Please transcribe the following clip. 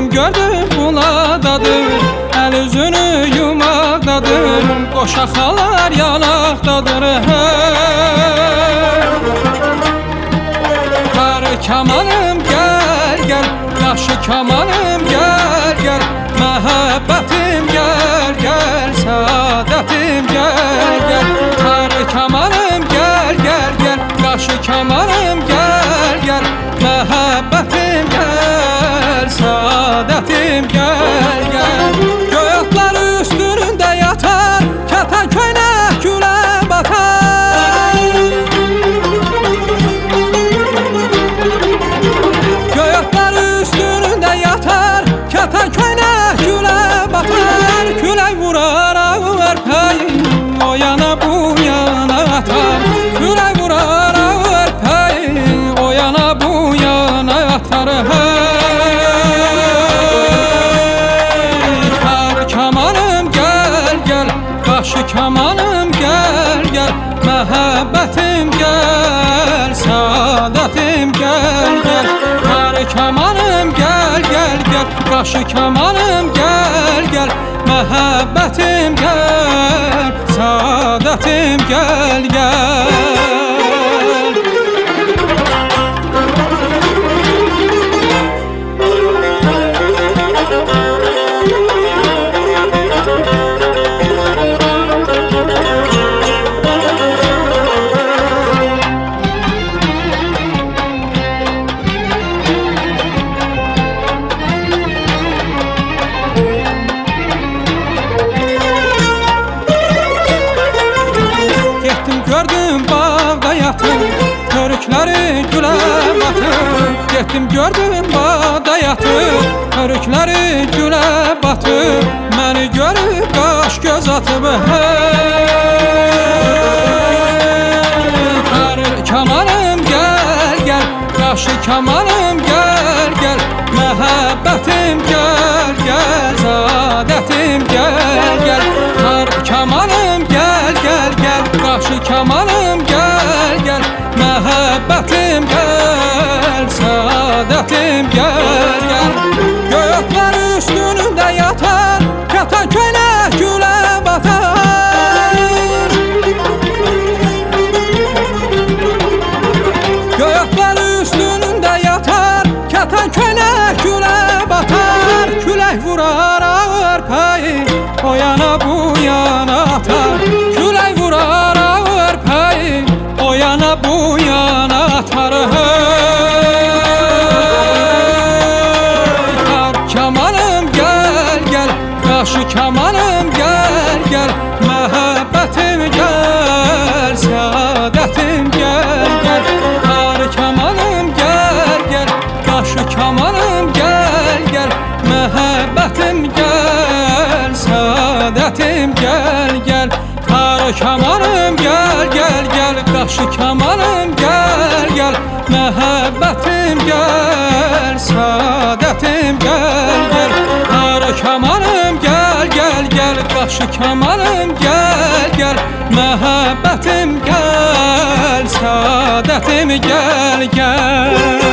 Getdim gördüm buladadır, el üzünü yumaqdadır, qoşaqalar yanaqdadır. Qarı kamanım gel gel, yaşı kamanım gel gel, məhəbbətim gel gel, saadətim gel gel. Qarı kamanım gel gel gel, yaşı kamanım gel gel, məhəbbətim gel, saadətim gel gel. Göy otlar üstünündə yatar, kətan köynək gülə batar. Göy otlar üstünündə yatar, kətan köynək gülə batar. Külək vurar ağır pəyin, o yana bu yana atar. Külək vurar ağır pəyin, o yana bu yana atar. Qaşı kamanım gel gel, məhəbbətim gel, saadətim gel gel. Qarı kamanım gel gel gel, qaşı kamanım gel gel, məhəbbətim gel, saadətim gel gel. Gördüm bağda yatır, hörükləri gülə batır. Getdim gördüm bağda yatır, hörükləri gülə batır. Məni görüb qaş göz atıb. Qarı kamanım gel gel, qaşı kamanım gel gel, məhəbbətim gel gel, saadətim gel gel. Qarı kamanım gel gel gel, qaşı kamanım gel gel, məhəbbətim gel, saadətim gel gel. Göy otlar üstünündə yatar, kətan köynək gülə batar. Göy otlar üstünündə yatar, kətan köynək gülə batar. Külək vurar ağır pəyin, o yana bu yana atar. Külək vurar ağır pəyin, o yana bu yana atar. Kamanım gel gel, qaşı kamanım gel gel, məhəbbətim gel, saadətim gel gel. Qarı kamanım gel gel, qaşı kamanım gel gel, məhəbbətim gel, saadətim gel gel. Qarı kamanım gel gel gel, qaşı kamanım gel gel, məhəbbətim gel, saadətim gel gel. Qarı kamanım gel gel gel, qaşı kamanım gel gel, məhəbbətim gel, saadətim gel gel.